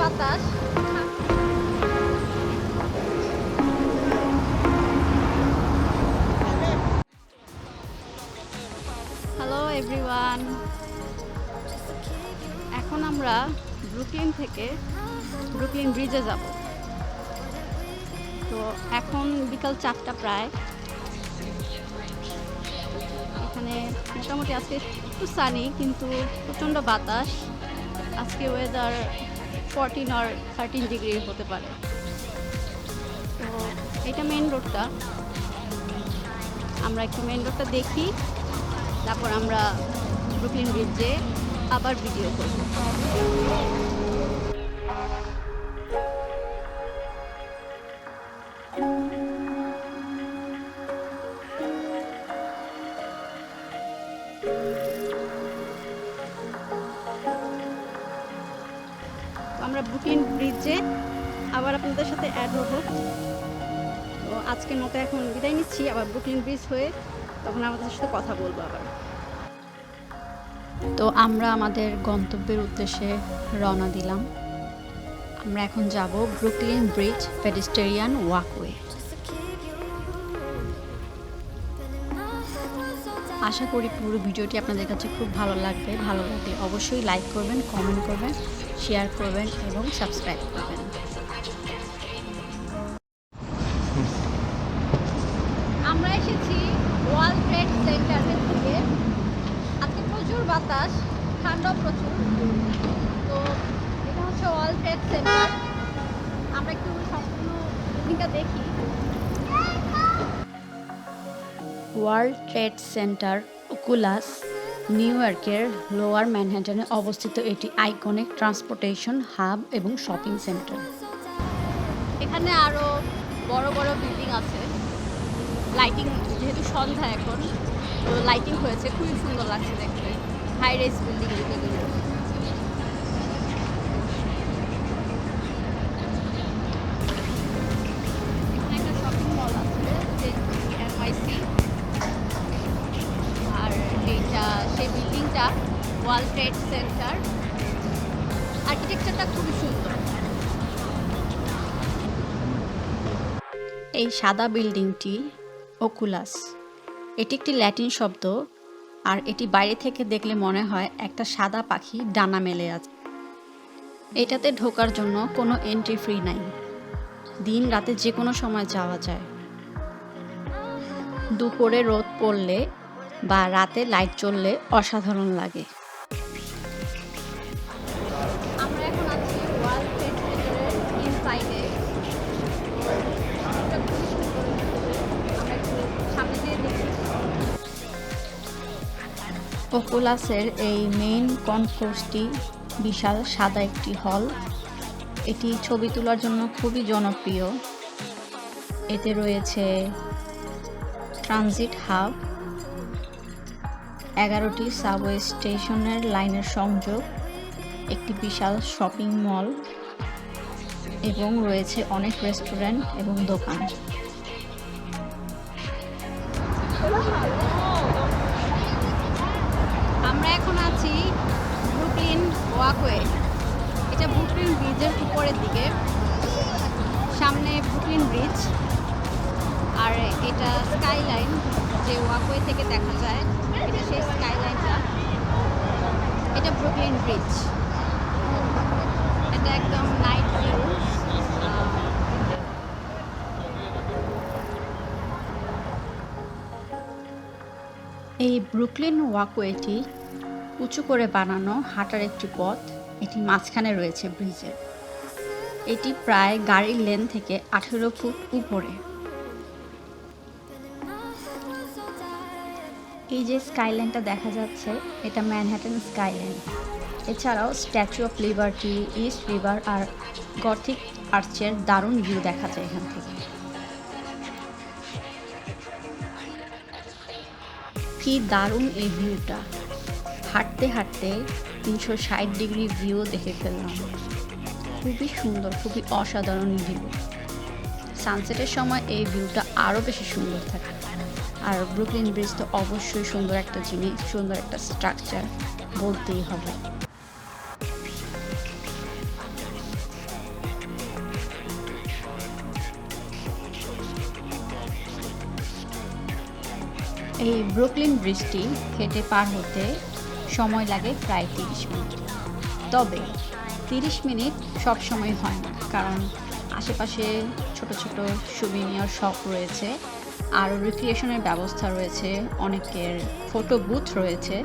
বাতাস। Hello everyone, এখন আমরা ব্রুকলিন থেকে ব্রুকলিন ব্রিজে যাব। তো এখন বিকাল 4টা প্রায়। এখানে মোটামুটি আজকে একটু সানি, কিন্তু প্রচণ্ড বাতাস। আজকে ওয়েদার 14 আর 13 ডিগ্রি হতে পারে। তো এটা মেন রোডটা, আমরা একটু মেন রোডটা দেখি, তারপর আমরা ব্রুকলিন ব্রিজে আবার ভিডিও করব। আমরা ব্রুকলিন ব্রিজে আবার আপনাদের সাথে অ্যাড হব। তো আজকের মতো এখন বিদায় নিচ্ছি, আবার ব্রুকলিন ব্রিজ হয়ে তখন আমাদের সাথে কথা বলবো আবার। তো আমরা আমাদের গন্তব্যের উদ্দেশ্যে রওনা দিলাম। আমরা এখন যাব ব্রুকলিন ব্রিজ পেডেস্ট্রিয়ান ওয়াকওয়ে। আশা করি পুরো ভিডিওটি আপনাদের কাছে খুব ভালো লাগবে। ভালো লাগলে অবশ্যই লাইক করবেন, কমেন্ট করবেন, শেয়ার করবেন এবং সাবস্ক্রাইব করবেন। আমরা এসেছি ওয়ার্ল্ড ট্রেড সেন্টারের থেকে। আজকে প্রচুর বাতাস, ঠান্ডাও প্রচুর। তো এটা হচ্ছে ওয়ার্ল্ড ট্রেড সেন্টার। আমরা একটু সম্পূর্ণ বিল্ডিংটা দেখি। World trade centre Oculus new ইয়র্কের লোয়ার ম্যানহাটনে অবস্থিত। এটি আইকনিক ট্রান্সপোর্টেশন হাব এবং শপিং সেন্টার। এখানে আরও বড় বড় বিল্ডিং আছে। লাইটিং, যেহেতু সন্ধ্যা এখন, তো লাইটিং হয়েছে, খুবই সুন্দর লাগছে দেখতে। হাই রাইজ বিল্ডিং এগুলো। এখানে একটা শপিং মল আছে, NYC। আর এইটা সেই বিল্ডিংটা ওয়ার্ল্ড ট্রেড সেন্টার। আর্কিটেকচারটা খুবই সুন্দর। এই সাদা বিল্ডিংটি ওকুলাস। এটি একটি ল্যাটিন শব্দ, আর এটি বাইরে থেকে দেখলে মনে হয় একটা সাদা পাখি ডানা মেলে আছে। এটাতে ঢোকার জন্য কোনো এন্ট্রি ফি নাই। দিন রাতে যে কোনো সময় যাওয়া যায়। দুপুরে রোদ পড়লে বা রাতে লাইট জ্বললে অসাধারণ লাগে। আমরা এখন আছি ওয়ার্ল্ড ট্রেড সেন্টারের ইনসাইডে। ওকুলাসের এই মেইন কনকোর্সটি বিশাল সাদা একটি হল। এটি ছবি তোলার জন্য খুবই জনপ্রিয়। এতে রয়েছে ট্রানজিট হাব, 11টি সাবওয়ে স্টেশনের লাইনের সংযোগ, একটি বিশাল শপিং মল এবং রয়েছে অনেক রেস্টুরেন্ট এবং দোকান। আমরা এখন আছি ব্রুকলিন ওয়াকওয়ে। এটা ব্রুকলিন ব্রিজের উপরের দিকে, সামনে ব্রুকলিন ব্রিজ, আর এটা স্কাইলাইন যে ওয়াকওয়ে থেকে দেখা যায়, এটা সেই স্কাইলাইনটা। এটা ব্রুকলিন ব্রিজ। এটা একদম নাইট ভিউ। এই ব্রুকলিন ওয়াকওয়েটি উঁচু করে বানানো হাঁটার একটি পথ। এটি মাঝখানে রয়েছে ব্রিজের। এটি প্রায় গাড়ির লেন থেকে 18 ফুট উপরে। এই যে স্কাইলাইনটা দেখা যাচ্ছে, এটা ম্যানহাটন স্কাইলাইন। এছাড়াও Statue of Liberty, East River আর গথিক আর্চের দারুণ ভিউ দেখা যায় এখান থেকে। কি দারুণ এই ভিউটা! হাঁটতে হাঁটতে 360 ডিগ্রি ভিউ দেখে ফেললাম। খুবই সুন্দর, খুবই অসাধারণ ভিউ। সানসেটের সময় এই ভিউটা আরও বেশি সুন্দর থাকে। আর ব্রুকলিন ব্রিজ তো অবশ্যই সুন্দর একটা জিনিস, সুন্দর একটা স্ট্রাকচার বলতেই হবে। এই ব্রুকলিন ব্রিজটি হেঁটে পার হতে সময় লাগে প্রায় 30 মিনিট। তবে 30 মিনিট সব সময় হয় না, কারণ আশেপাশে ছোট ছোট সুভিনিয়ার শপ রয়েছে, আর রিক্রিয়েশনের ব্যবস্থা রয়েছে, অনেকের ফটো বুথ রয়েছে।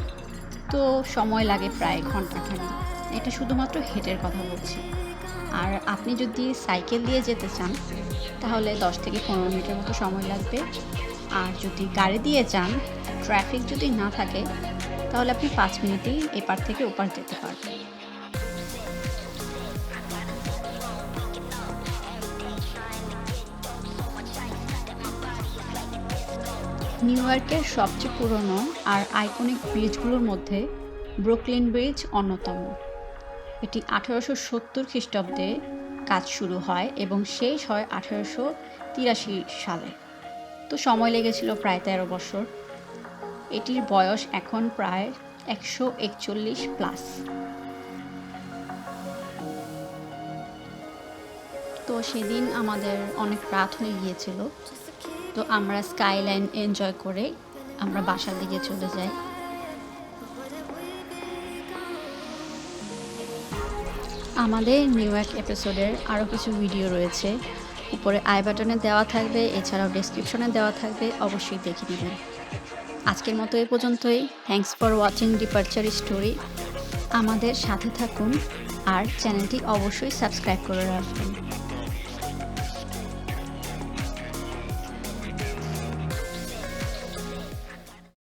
তো সময় লাগে প্রায় ঘন্টাখানেক। এটা শুধুমাত্র হেঁটের কথা বলছি। আর আপনি যদি সাইকেল দিয়ে যেতে চান তাহলে 10 থেকে 15 মিনিটের মতো সময় লাগবে। আর যদি গাড়ি দিয়ে যান, ট্রাফিক যদি না থাকে, তাহলে আপনি 5 মিনিটেই এপার থেকে ওপার যেতে পারবেন। নিউ ইয়র্কের সবচেয়ে পুরনো আর আইকনিক ব্রিজগুলোর মধ্যে ব্রুকলিন ব্রিজ অন্যতম। এটি 1870 খ্রিস্টাব্দে কাজ শুরু হয় এবং শেষ হয় 1883 সালে। তো সময় লেগেছিল প্রায় 13 বছর। এটির বয়স এখন প্রায় 141 প্লাস। তো সেদিন আমাদের অনেক রাত হয়ে গিয়েছিল। তো আমরা স্কাইলাইন এনজয় করে আমরা বাসার দিকে চলে যাই। আমাদের নিউ ইয়র্ক এপিসোডের আরও কিছু ভিডিও রয়েছে, উপরে আই বাটনে দেওয়া থাকবে, এছাড়াও ডেসক্রিপশনে দেওয়া থাকবে, অবশ্যই দেখে নেবেন। আজকের মতো এই পর্যন্তই। Thanks for watching departure story. আমাদের সাথে থাকুন আর চ্যানেলটি অবশ্যই সাবস্ক্রাইব করে রাখবেন।